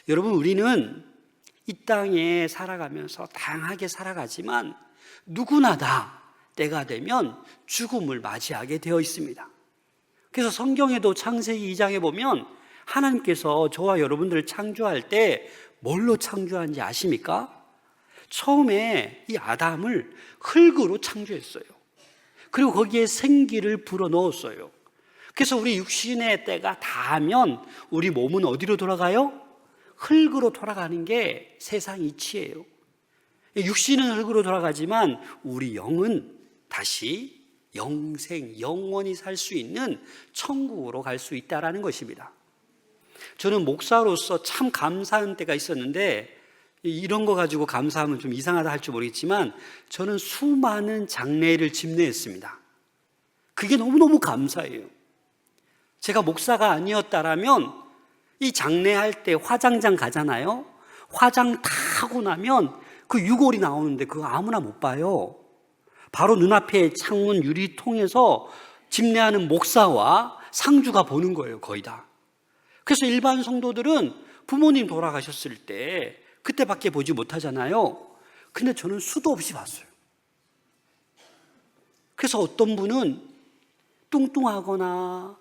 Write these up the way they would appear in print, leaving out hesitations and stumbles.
여러분, 우리는 이 땅에 살아가면서 다양하게 살아가지만 누구나 다 때가 되면 죽음을 맞이하게 되어 있습니다. 그래서 성경에도 창세기 2장에 보면 하나님께서 저와 여러분들을 창조할 때 뭘로 창조한지 아십니까? 처음에 이 아담을 흙으로 창조했어요. 그리고 거기에 생기를 불어넣었어요. 그래서 우리 육신의 때가 닿으면 우리 몸은 어디로 돌아가요? 흙으로 돌아가는 게 세상 이치예요. 육신은 흙으로 돌아가지만 우리 영은 다시 영생, 영원히 살 수 있는 천국으로 갈 수 있다는 것입니다. 저는 목사로서 참 감사한 때가 있었는데, 이런 거 가지고 감사하면 좀 이상하다 할지 모르겠지만 저는 수많은 장례를 집례했습니다. 그게 너무너무 감사해요. 제가 목사가 아니었다라면 이 장례할 때 화장장 가잖아요. 화장 다 하고 나면 그 유골이 나오는데 그거 아무나 못 봐요. 바로 눈앞에 창문 유리통에서 집례하는 목사와 상주가 보는 거예요, 거의 다. 그래서 일반 성도들은 부모님 돌아가셨을 때 그때밖에 보지 못하잖아요. 근데 저는 수도 없이 봤어요. 그래서 어떤 분은 뚱뚱하거나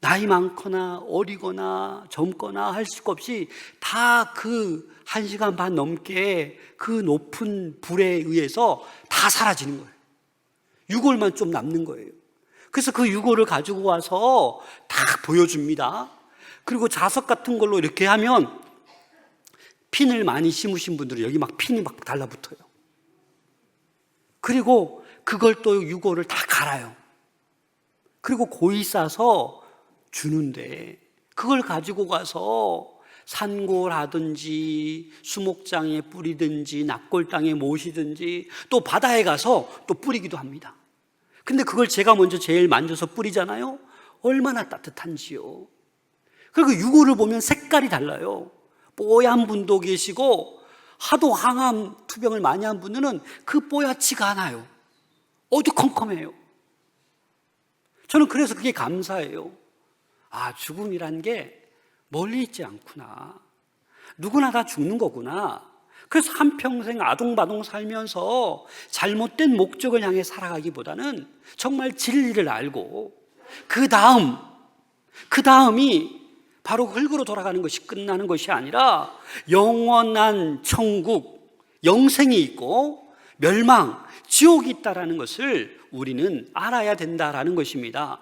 나이 많거나 어리거나 젊거나 할 수가 없이 다 그 1시간 반 넘게 그 높은 불에 의해서 다 사라지는 거예요. 유골만 좀 남는 거예요. 그래서 그 유골을 가지고 와서 다 보여줍니다. 그리고 자석 같은 걸로 이렇게 하면 핀을 많이 심으신 분들은 여기 막 핀이 막 달라붙어요. 그리고 그걸 또 유골을 다 갈아요. 그리고 고이 싸서 주는데 그걸 가지고 가서 산골하든지 수목장에 뿌리든지 납골당에 모시든지 또 바다에 가서 또 뿌리기도 합니다. 근데 그걸 제가 먼저 제일 만져서 뿌리잖아요. 얼마나 따뜻한지요. 그리고 유골을 보면 색깔이 달라요. 뽀얀 분도 계시고 하도 항암 투병을 많이 한 분들은 그 뽀얗지가 않아요. 어두컴컴해요. 저는 그래서 그게 감사해요. 아, 죽음이란 게 멀리 있지 않구나. 누구나 다 죽는 거구나. 그래서 한평생 아동바동 살면서 잘못된 목적을 향해 살아가기보다는 정말 진리를 알고 그 다음이 바로 흙으로 돌아가는 것이 끝나는 것이 아니라 영원한 천국, 영생이 있고 멸망, 지옥이 있다는 것을 우리는 알아야 된다는 것입니다.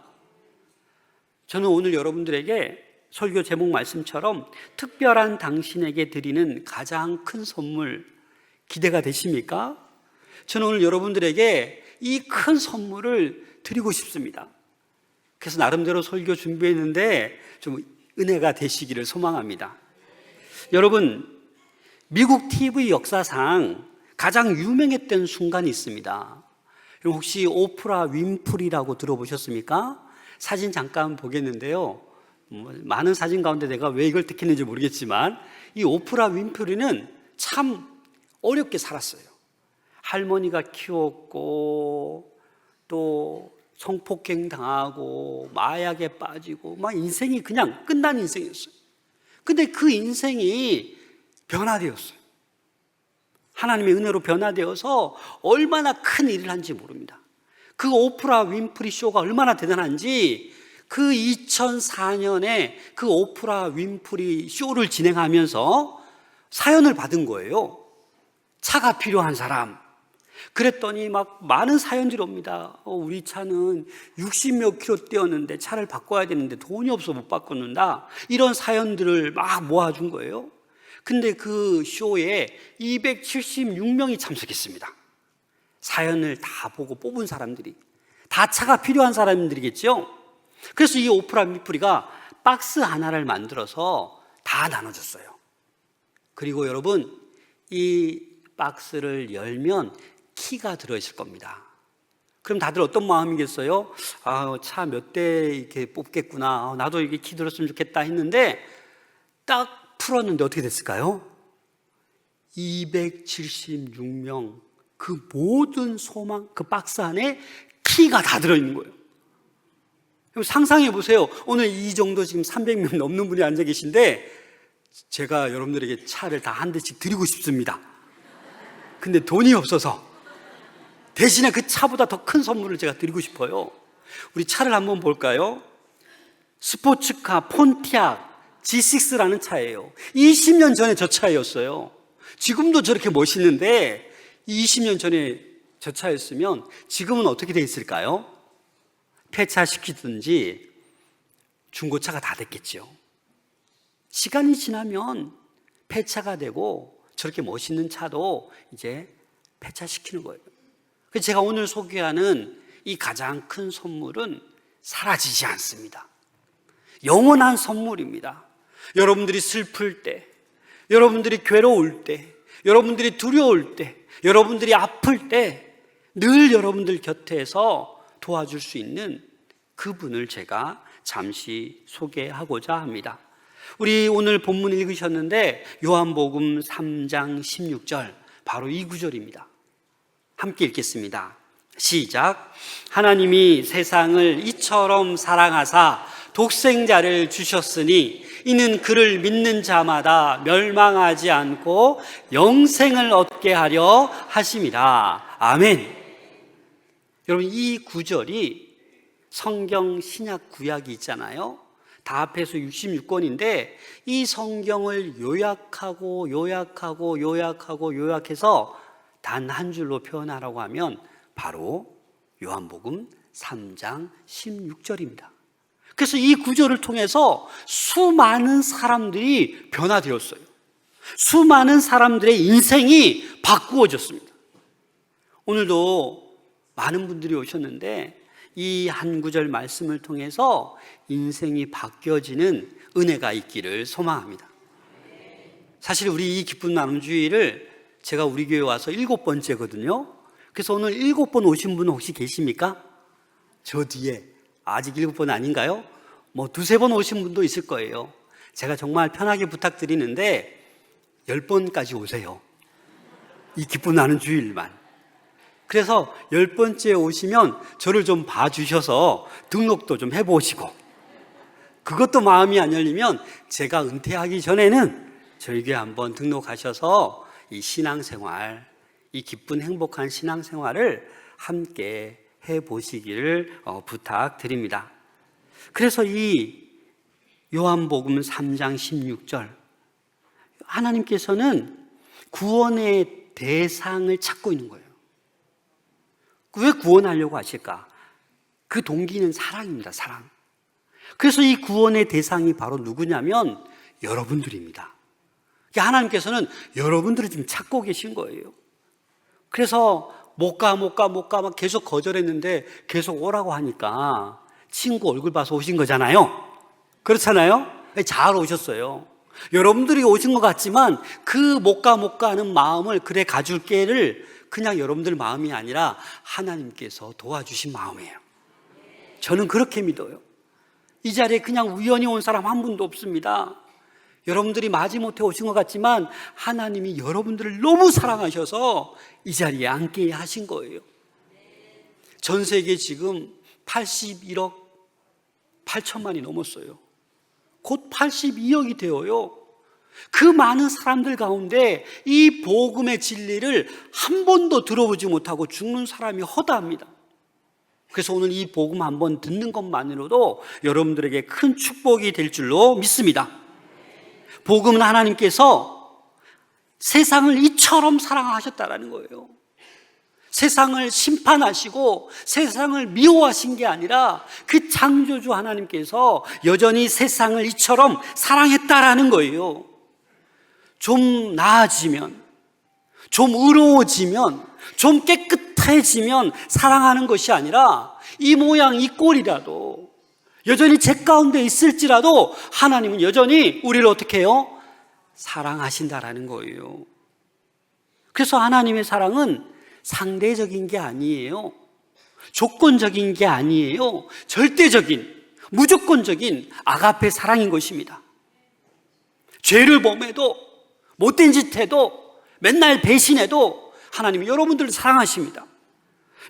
저는 오늘 여러분들에게 설교 제목 말씀처럼 특별한 당신에게 드리는 가장 큰 선물 기대가 되십니까? 저는 오늘 여러분들에게 이 큰 선물을 드리고 싶습니다. 그래서 나름대로 설교 준비했는데 좀 은혜가 되시기를 소망합니다. 여러분, 미국 TV 역사상 가장 유명했던 순간이 있습니다. 혹시 오프라 윈프리라고 들어보셨습니까? 사진 잠깐 보겠는데요. 많은 사진 가운데 내가 왜 이걸 택했는지 모르겠지만 이 오프라 윈프리는 참 어렵게 살았어요. 할머니가 키웠고 또 성폭행 당하고 마약에 빠지고 막 인생이 그냥 끝난 인생이었어요. 근데 그 인생이 변화되었어요. 하나님의 은혜로 변화되어서 얼마나 큰 일을 한지 모릅니다. 그 오프라 윈프리 쇼가 얼마나 대단한지 그 2004년에 그 오프라 윈프리 쇼를 진행하면서 사연을 받은 거예요. 차가 필요한 사람. 그랬더니 막 많은 사연들이 옵니다. 우리 차는 60몇 킬로 뛰었는데 차를 바꿔야 되는데 돈이 없어 못 바꾸는다. 이런 사연들을 막 모아준 거예요. 근데 그 쇼에 276명이 참석했습니다. 사연을 다 보고 뽑은 사람들이 다 차가 필요한 사람들이겠죠. 그래서 이 오프라 윈프리가 박스 하나를 만들어서 다 나눠줬어요. 그리고 여러분, 이 박스를 열면 키가 들어있을 겁니다. 그럼 다들 어떤 마음이겠어요? 차 몇 대 이렇게 뽑겠구나. 나도 이게 키 들었으면 좋겠다 했는데 딱 풀었는데 어떻게 됐을까요? 276명 그 모든 소망, 그 박스 안에 키가 다 들어있는 거예요. 상상해 보세요. 오늘 이 정도 지금 300명 넘는 분이 앉아 계신데 제가 여러분들에게 차를 다 한 대씩 드리고 싶습니다. 근데 돈이 없어서 대신에 그 차보다 더 큰 선물을 제가 드리고 싶어요. 우리 차를 한번 볼까요? 스포츠카 폰티악 G6라는 차예요. 20년 전에 저 차였어요. 지금도 저렇게 멋있는데 20년 전에 저 차였으면 지금은 어떻게 돼 있을까요? 폐차시키든지 중고차가 다 됐겠죠. 시간이 지나면 폐차가 되고 저렇게 멋있는 차도 이제 폐차시키는 거예요. 그래서 제가 오늘 소개하는 이 가장 큰 선물은 사라지지 않습니다. 영원한 선물입니다. 여러분들이 슬플 때, 여러분들이 괴로울 때, 여러분들이 두려울 때, 여러분들이 아플 때 늘 여러분들 곁에서 도와줄 수 있는 그분을 제가 잠시 소개하고자 합니다. 우리 오늘 본문 읽으셨는데 요한복음 3장 16절 바로 이 구절입니다. 함께 읽겠습니다. 시작. 하나님이 세상을 이처럼 사랑하사 독생자를 주셨으니 이는 그를 믿는 자마다 멸망하지 않고 영생을 얻게 하려 하심이라. 아멘. 여러분, 이 구절이 성경 신약 구약이 있잖아요. 다 합해서 66권인데 이 성경을 요약해서 단 한 줄로 표현하라고 하면 바로 요한복음 3장 16절입니다. 그래서 이 구절을 통해서 수많은 사람들이 변화되었어요. 수많은 사람들의 인생이 바꾸어졌습니다. 오늘도 많은 분들이 오셨는데 이 한 구절 말씀을 통해서 인생이 바뀌어지는 은혜가 있기를 소망합니다. 사실 우리 이 기쁜 나눔 주일을 제가 우리 교회 와서 7번째거든요. 그래서 오늘 7번 오신 분 혹시 계십니까? 저 뒤에 아직 7번 아닌가요? 뭐 2-3번 오신 분도 있을 거예요. 제가 정말 편하게 부탁드리는데 10번까지 오세요. 이 기쁜 나눔 주일만. 그래서 10번째 오시면 저를 좀 봐주셔서 등록도 좀 해보시고, 그것도 마음이 안 열리면 제가 은퇴하기 전에는 저희 교회 한번 등록하셔서 이 신앙생활, 이 기쁜 행복한 신앙생활을 함께 해보시기를 부탁드립니다. 그래서 이 요한복음 3장 16절, 하나님께서는 구원의 대상을 찾고 있는 거예요. 왜 구원하려고 하실까? 그 동기는 사랑입니다. 사랑. 그래서 이 구원의 대상이 바로 누구냐면 여러분들입니다. 하나님께서는 여러분들을 지금 찾고 계신 거예요. 그래서 못 가 막 계속 거절했는데 계속 오라고 하니까 친구 얼굴 봐서 오신 거잖아요. 그렇잖아요? 잘 오셨어요. 여러분들이 오신 것 같지만 그 못 가 하는 마음을 그래 가줄게를 그냥 여러분들 마음이 아니라 하나님께서 도와주신 마음이에요. 저는 그렇게 믿어요. 이 자리에 그냥 우연히 온 사람 한 분도 없습니다. 여러분들이 마지못해 오신 것 같지만 하나님이 여러분들을 너무 사랑하셔서 이 자리에 앉게 하신 거예요. 전 세계 지금 81억 8천만이 넘었어요. 곧 82억이 되어요. 그 많은 사람들 가운데 이 복음의 진리를 한 번도 들어보지 못하고 죽는 사람이 허다합니다. 그래서 오늘 이 복음 한번 듣는 것만으로도 여러분들에게 큰 축복이 될 줄로 믿습니다. 복음은 하나님께서 세상을 이처럼 사랑하셨다라는 거예요. 세상을 심판하시고 세상을 미워하신 게 아니라 그 창조주 하나님께서 여전히 세상을 이처럼 사랑했다라는 거예요. 좀 나아지면, 좀 의로워지면, 좀 깨끗해지면 사랑하는 것이 아니라 이 모양 이 꼴이라도 여전히 제 가운데 있을지라도 하나님은 여전히 우리를 어떻게 해요? 사랑하신다라는 거예요. 그래서 하나님의 사랑은 상대적인 게 아니에요. 조건적인 게 아니에요. 절대적인, 무조건적인 아가페 사랑인 것입니다. 죄를 범해도 못된 짓 해도 맨날 배신해도 하나님이 여러분들을 사랑하십니다.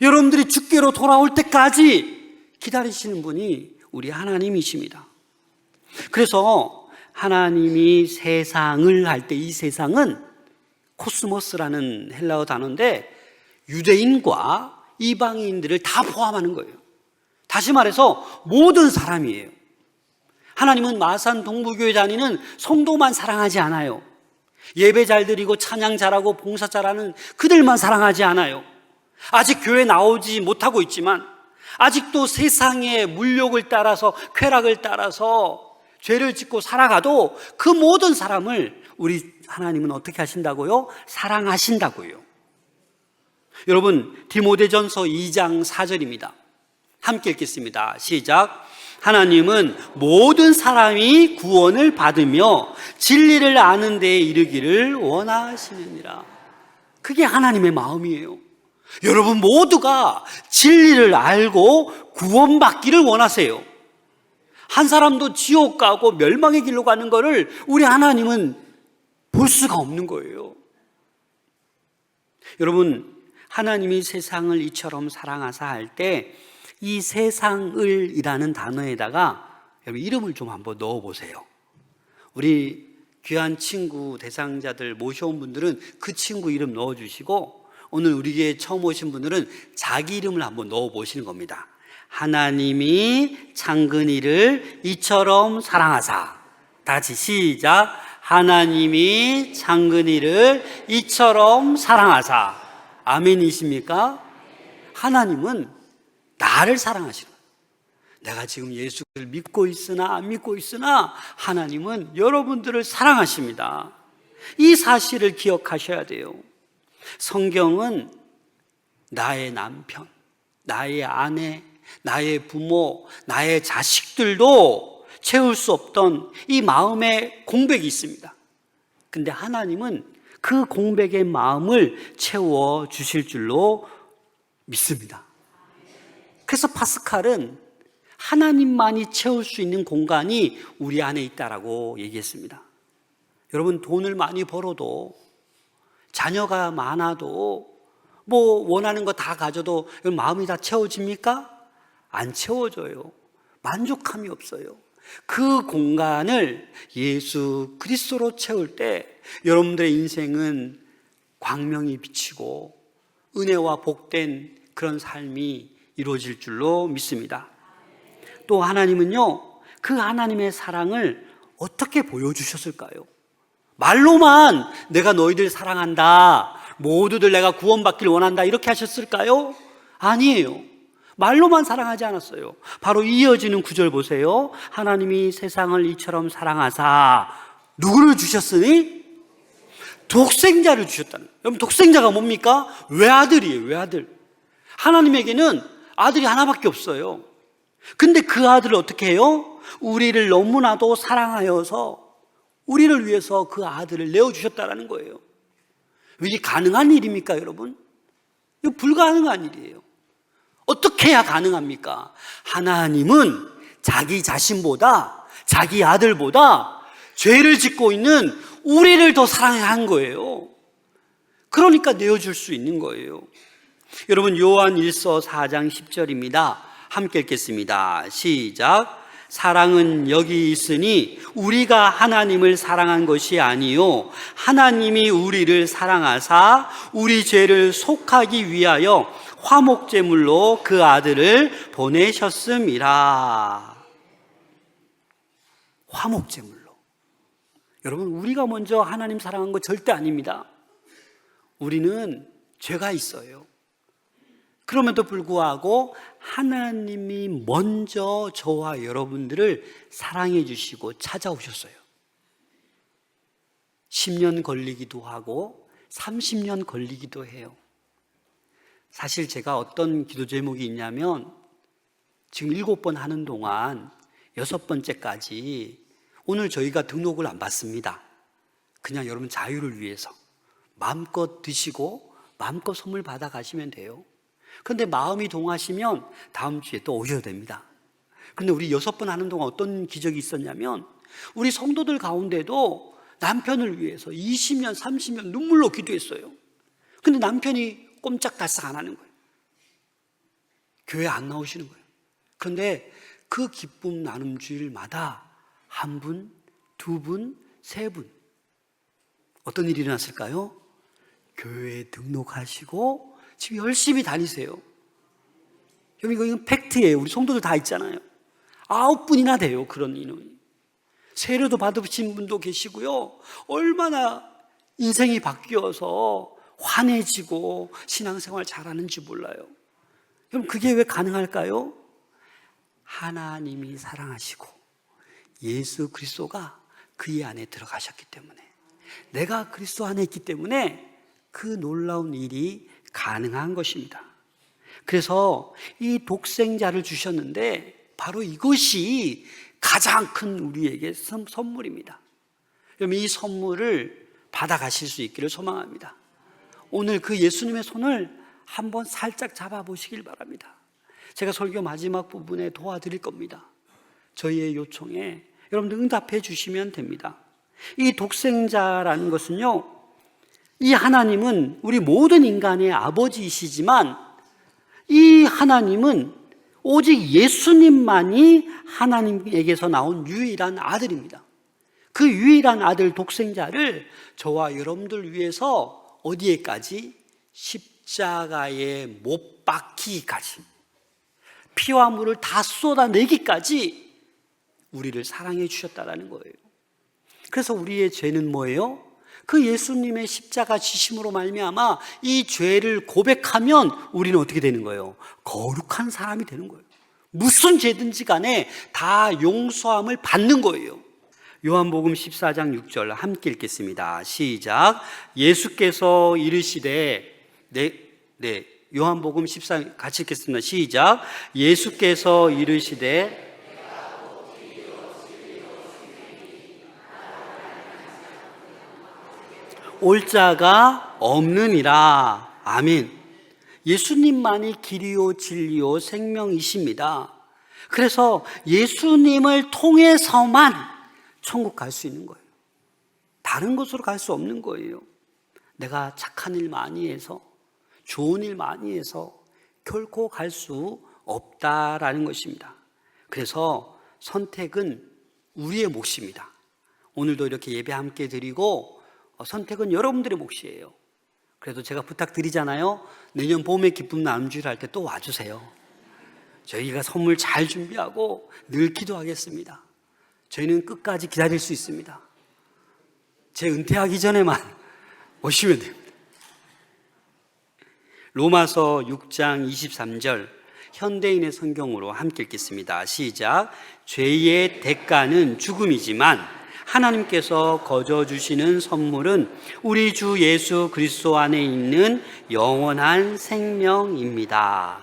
여러분들이 주께로 돌아올 때까지 기다리시는 분이 우리 하나님이십니다. 그래서 하나님이 세상을 할 때 이 세상은 코스모스라는 헬라어 단어인데 유대인과 이방인들을 다 포함하는 거예요. 다시 말해서 모든 사람이에요. 하나님은 마산 동부교회 다니는 성도만 사랑하지 않아요. 예배 잘 드리고 찬양 잘하고 봉사 잘하는 그들만 사랑하지 않아요. 아직 교회 나오지 못하고 있지만 아직도 세상의 물욕을 따라서 쾌락을 따라서 죄를 짓고 살아가도 그 모든 사람을 우리 하나님은 어떻게 하신다고요? 사랑하신다고요. 여러분, 디모데전서 2장 4절입니다. 함께 읽겠습니다. 시작. 하나님은 모든 사람이 구원을 받으며 진리를 아는 데에 이르기를 원하시느니라. 그게 하나님의 마음이에요. 여러분 모두가 진리를 알고 구원받기를 원하세요. 한 사람도 지옥 가고 멸망의 길로 가는 것을 우리 하나님은 볼 수가 없는 거예요. 여러분, 하나님이 세상을 이처럼 사랑하사 할 때 이 세상을 이라는 단어에다가 여러분 이름을 좀 한번 넣어보세요. 우리 귀한 친구 대상자들 모셔온 분들은 그 친구 이름 넣어주시고, 오늘 우리 교회에 처음 오신 분들은 자기 이름을 한번 넣어보시는 겁니다. 하나님이 창근이를 이처럼 사랑하사. 다 같이 시작. 하나님이 창근이를 이처럼 사랑하사. 아멘이십니까? 하나님은 나를 사랑하시는 거예요. 내가 지금 예수를 믿고 있으나 안 믿고 있으나 하나님은 여러분들을 사랑하십니다. 이 사실을 기억하셔야 돼요. 성경은 나의 남편, 나의 아내, 나의 부모, 나의 자식들도 채울 수 없던 이 마음의 공백이 있습니다. 근데 하나님은 그 공백의 마음을 채워 주실 줄로 믿습니다. 그래서 파스칼은 하나님만이 채울 수 있는 공간이 우리 안에 있다라고 얘기했습니다. 여러분, 돈을 많이 벌어도, 자녀가 많아도, 뭐 원하는 거 다 가져도 마음이 다 채워집니까? 안 채워져요. 만족함이 없어요. 그 공간을 예수 그리스도로 채울 때 여러분들의 인생은 광명이 비치고 은혜와 복된 그런 삶이 이루어질 줄로 믿습니다. 또 하나님은요, 그 하나님의 사랑을 어떻게 보여주셨을까요? 말로만 내가 너희들 사랑한다, 모두들 내가 구원받길 원한다 이렇게 하셨을까요? 아니에요. 말로만 사랑하지 않았어요. 바로 이어지는 구절 보세요. 하나님이 세상을 이처럼 사랑하사 누구를 주셨으니? 독생자를 주셨다는 거예요. 여러분, 독생자가 뭡니까? 외아들이에요. 외아들. 하나님에게는 아들이 하나밖에 없어요. 근데 그 아들을 어떻게 해요? 우리를 너무나도 사랑하여서 우리를 위해서 그 아들을 내어주셨다는 거예요. 이게 가능한 일입니까, 여러분? 이거 불가능한 일이에요. 어떻게 해야 가능합니까? 하나님은 자기 자신보다, 자기 아들보다 죄를 짓고 있는 우리를 더 사랑한 거예요. 그러니까 내어줄 수 있는 거예요. 여러분, 요한 1서 4장 10절입니다. 함께 읽겠습니다. 시작. 사랑은 여기 있으니 우리가 하나님을 사랑한 것이 아니요 하나님이 우리를 사랑하사 우리 죄를 속하기 위하여 화목제물로 그 아들을 보내셨음이라. 화목제물로. 여러분, 우리가 먼저 하나님 사랑한 거 절대 아닙니다. 우리는 죄가 있어요. 그럼에도 불구하고 하나님이 먼저 저와 여러분들을 사랑해 주시고 찾아오셨어요. 10년 걸리기도 하고 30년 걸리기도 해요. 사실 제가 어떤 기도 제목이 있냐면, 지금 7번 하는 동안 6번째까지 오늘 저희가 등록을 안 받습니다. 그냥 여러분 자유를 위해서 마음껏 드시고 마음껏 선물 받아 가시면 돼요. 그런데 마음이 동하시면 다음 주에 또 오셔야 됩니다. 그런데 우리 6번 하는 동안 어떤 기적이 있었냐면, 우리 성도들 가운데도 남편을 위해서 20년, 30년 눈물로 기도했어요. 근데 남편이 꼼짝달싹 안 하는 거예요. 교회 안 나오시는 거예요. 그런데 그 기쁨 나눔 주일마다 한 분 두 분, 세 분. 어떤 일이 일어났을까요? 교회에 등록하시고 지금 열심히 다니세요. 여러분, 이건 팩트예요. 우리 성도들 다 있잖아요. 9분이나 돼요, 그런 인원이. 세례도 받으신 분도 계시고요. 얼마나 인생이 바뀌어서 환해지고 신앙생활 잘하는지 몰라요. 그럼 그게 왜 가능할까요? 하나님이 사랑하시고 예수 그리스도가 그의 안에 들어가셨기 때문에, 내가 그리스도 안에 있기 때문에 그 놀라운 일이 가능한 것입니다. 그래서 이 독생자를 주셨는데 바로 이것이 가장 큰 우리에게 선물입니다. 여러분, 이 선물을 받아가실 수 있기를 소망합니다. 오늘 그 예수님의 손을 한번 살짝 잡아보시길 바랍니다. 제가 설교 마지막 부분에 도와드릴 겁니다. 저희의 요청에 여러분들 응답해 주시면 됩니다. 이 독생자라는 것은요, 이 하나님은 우리 모든 인간의 아버지이시지만 이 하나님은 오직 예수님만이 하나님에게서 나온 유일한 아들입니다. 그 유일한 아들 독생자를 저와 여러분들 위해서 어디에까지? 십자가에 못 박히기까지, 피와 물을 다 쏟아내기까지 우리를 사랑해 주셨다는 거예요. 그래서 우리의 죄는 뭐예요? 그 예수님의 십자가 지심으로 말미암아 이 죄를 고백하면 우리는 어떻게 되는 거예요? 거룩한 사람이 되는 거예요. 무슨 죄든지 간에 다 용서함을 받는 거예요. 요한복음 14장 6절 함께 읽겠습니다. 시작. 예수께서 이르시되 요한복음 14 같이 읽겠습니다. 시작. 예수께서 이르시되 올 자가 없느니라. 아멘. 예수님만이 길이요 진리요 생명이십니다. 그래서 예수님을 통해서만 천국 갈 수 있는 거예요. 다른 곳으로 갈 수 없는 거예요. 내가 착한 일 많이 해서, 좋은 일 많이 해서 결코 갈 수 없다라는 것입니다. 그래서 선택은 우리의 몫입니다. 오늘도 이렇게 예배 함께 드리고 선택은 여러분들의 몫이에요. 그래도 제가 부탁드리잖아요. 내년 봄에 기쁨 나눔주일 할 때 또 와주세요. 저희가 선물 잘 준비하고 늘 기도하겠습니다. 저희는 끝까지 기다릴 수 있습니다. 제 은퇴하기 전에만 오시면 됩니다. 로마서 6장 23절 현대인의 성경으로 함께 읽겠습니다. 시작. 죄의 대가는 죽음이지만 하나님께서 거저 주시는 선물은 우리 주 예수 그리스도 안에 있는 영원한 생명입니다.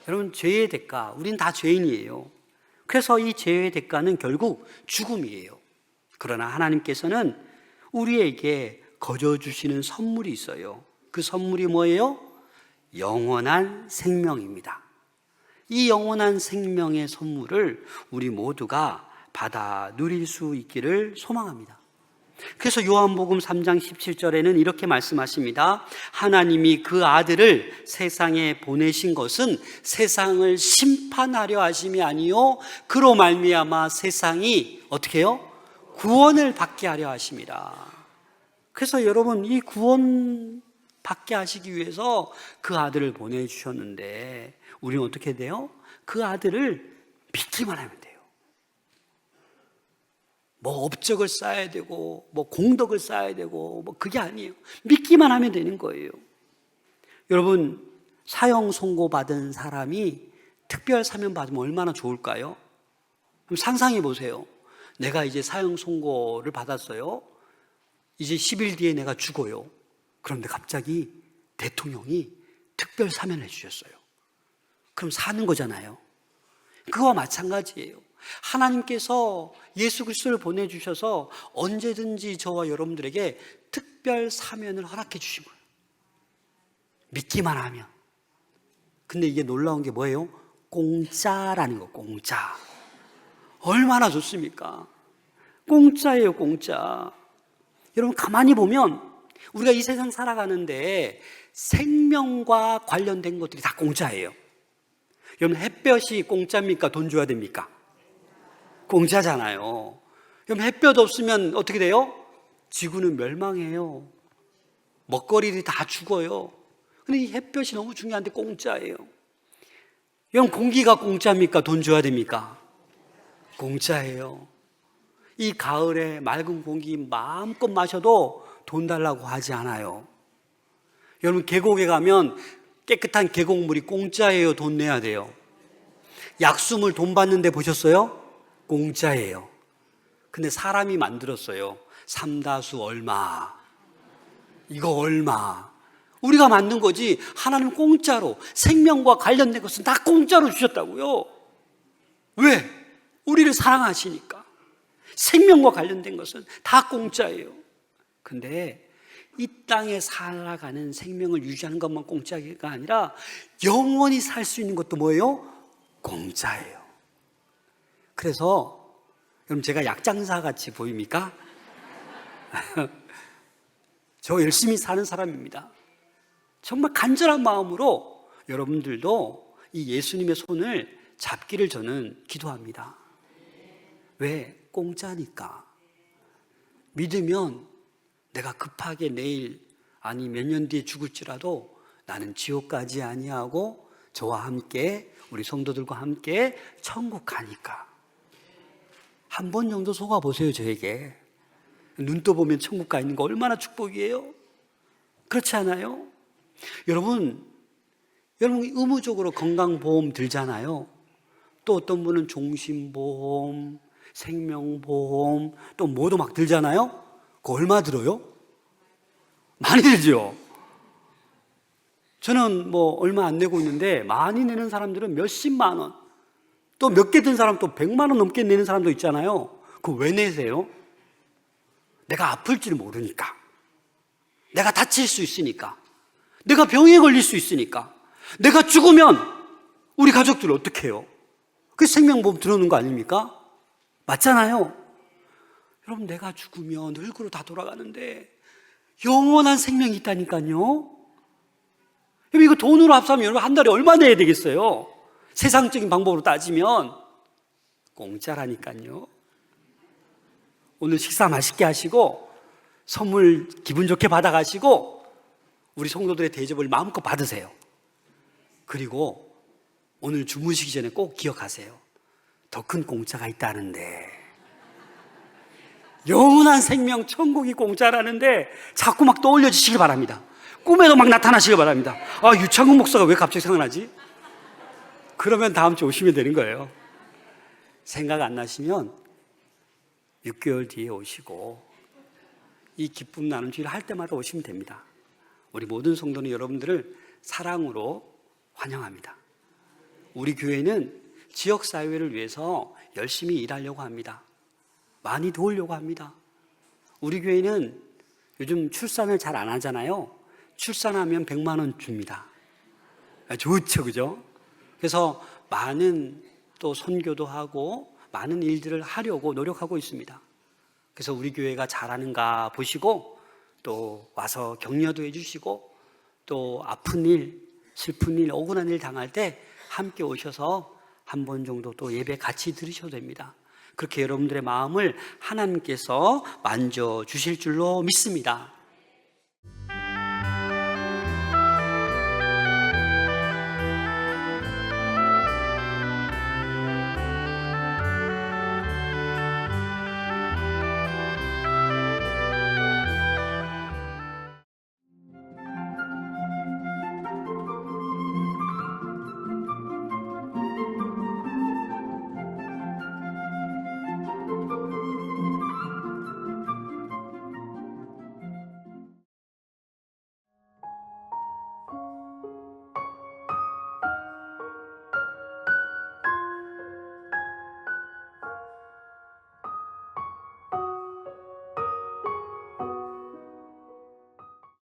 여러분, 죄의 대가, 우린 다 죄인이에요. 그래서 이 죄의 대가는 결국 죽음이에요. 그러나 하나님께서는 우리에게 거저 주시는 선물이 있어요. 그 선물이 뭐예요? 영원한 생명입니다. 이 영원한 생명의 선물을 우리 모두가 받아 누릴 수 있기를 소망합니다. 그래서 요한복음 3장 17절에는 이렇게 말씀하십니다. 하나님이 그 아들을 세상에 보내신 것은 세상을 심판하려 하심이 아니요 그로 말미암아 세상이 어떻게 해요? 구원을 받게 하려 하심이라. 그래서 여러분, 이 구원 받게 하시기 위해서 그 아들을 보내주셨는데 우리는 어떻게 돼요? 그 아들을 믿기만 하면 돼요. 뭐 업적을 쌓아야 되고 뭐 공덕을 쌓아야 되고 뭐 그게 아니에요. 믿기만 하면 되는 거예요. 여러분, 사형 선고 받은 사람이 특별 사면 받으면 얼마나 좋을까요? 그럼 상상해 보세요. 내가 이제 사형 선고를 받았어요. 이제 10일 뒤에 내가 죽어요. 그런데 갑자기 대통령이 특별 사면을 해주셨어요. 그럼 사는 거잖아요. 그거와 마찬가지예요. 하나님께서 예수 그리스도를 보내주셔서 언제든지 저와 여러분들에게 특별 사면을 허락해 주신 거예요. 믿기만 하면. 근데 이게 놀라운 게 뭐예요? 공짜라는 거, 공짜. 얼마나 좋습니까? 공짜예요, 공짜. 여러분, 가만히 보면 우리가 이 세상 살아가는데 생명과 관련된 것들이 다 공짜예요. 여러분, 햇볕이 공짜입니까? 돈 줘야 됩니까? 공짜잖아요. 그럼 햇볕 없으면 어떻게 돼요? 지구는 멸망해요. 먹거리들이 다 죽어요. 근데 이 햇볕이 너무 중요한데 공짜예요. 여러분, 공기가 공짜입니까? 돈 줘야 됩니까? 공짜예요. 이 가을에 맑은 공기 마음껏 마셔도 돈 달라고 하지 않아요. 여러분, 계곡에 가면 깨끗한 계곡물이 공짜예요? 돈 내야 돼요? 약수물 돈 받는데 보셨어요? 공짜예요. 근데 사람이 만들었어요. 삼다수 얼마, 이거 얼마. 우리가 만든 거지. 하나님 공짜로, 생명과 관련된 것은 다 공짜로 주셨다고요. 왜? 우리를 사랑하시니까. 생명과 관련된 것은 다 공짜예요. 근데 이 땅에 살아가는 생명을 유지하는 것만 공짜가 아니라 영원히 살 수 있는 것도 뭐예요? 공짜예요. 그래서 여러분, 제가 약장사 같이 보입니까? 저 열심히 사는 사람입니다. 정말 간절한 마음으로 여러분들도 이 예수님의 손을 잡기를 저는 기도합니다. 왜? 공짜니까. 믿으면 내가 급하게 내일, 아니 몇 년 뒤에 죽을지라도 나는 지옥 가지 아니하고 저와 함께, 우리 성도들과 함께 천국 가니까. 한 번 정도 속아보세요. 저에게 눈 떠보면 천국 가 있는 거 얼마나 축복이에요. 그렇지 않아요? 여러분 의무적으로 건강보험 들잖아요. 또 어떤 분은 종신보험, 생명보험, 또 뭐도 막 들잖아요. 그거 얼마 들어요? 많이 들죠. 저는 뭐 얼마 안 내고 있는데 많이 내는 사람들은 몇십만 원, 또 몇 개 든 사람 또 100만 원 넘게 내는 사람도 있잖아요. 그거 왜 내세요? 내가 아플 줄 모르니까, 내가 다칠 수 있으니까, 내가 병에 걸릴 수 있으니까, 내가 죽으면 우리 가족들 어떻게 해요? 그게 생명보험 들어오는 거 아닙니까? 맞잖아요. 여러분, 내가 죽으면 늙으로 다 돌아가는데 영원한 생명이 있다니까요. 여러분, 이거 돈으로 합산하면 여러분 한 달에 얼마 내야 되겠어요? 세상적인 방법으로 따지면 공짜라니까요. 오늘 식사 맛있게 하시고 선물 기분 좋게 받아가시고 우리 성도들의 대접을 마음껏 받으세요. 그리고 오늘 주무시기 전에 꼭 기억하세요. 더 큰 공짜가 있다는데, 영원한 생명 천국이 공짜라는데 자꾸 막 떠올려 주시기 바랍니다. 꿈에도 막 나타나시기 바랍니다. 아, 유창훈 목사가 왜 갑자기 생각나지? 그러면 다음 주 오시면 되는 거예요. 생각 안 나시면 6개월 뒤에 오시고 이 기쁨 나눔 주일 할 때마다 오시면 됩니다. 우리 모든 성도는 여러분들을 사랑으로 환영합니다. 우리 교회는 지역사회를 위해서 열심히 일하려고 합니다. 많이 도우려고 합니다. 우리 교회는 요즘 출산을 잘 안 하잖아요. 출산하면 100만 원 줍니다. 좋죠, 그죠? 그래서 많은 또 선교도 하고 많은 일들을 하려고 노력하고 있습니다. 그래서 우리 교회가 잘하는가 보시고 또 와서 격려도 해주시고 또 아픈 일, 슬픈 일, 억울한 일 당할 때 함께 오셔서 한 번 정도 또 예배 같이 들으셔도 됩니다. 그렇게 여러분들의 마음을 하나님께서 만져주실 줄로 믿습니다.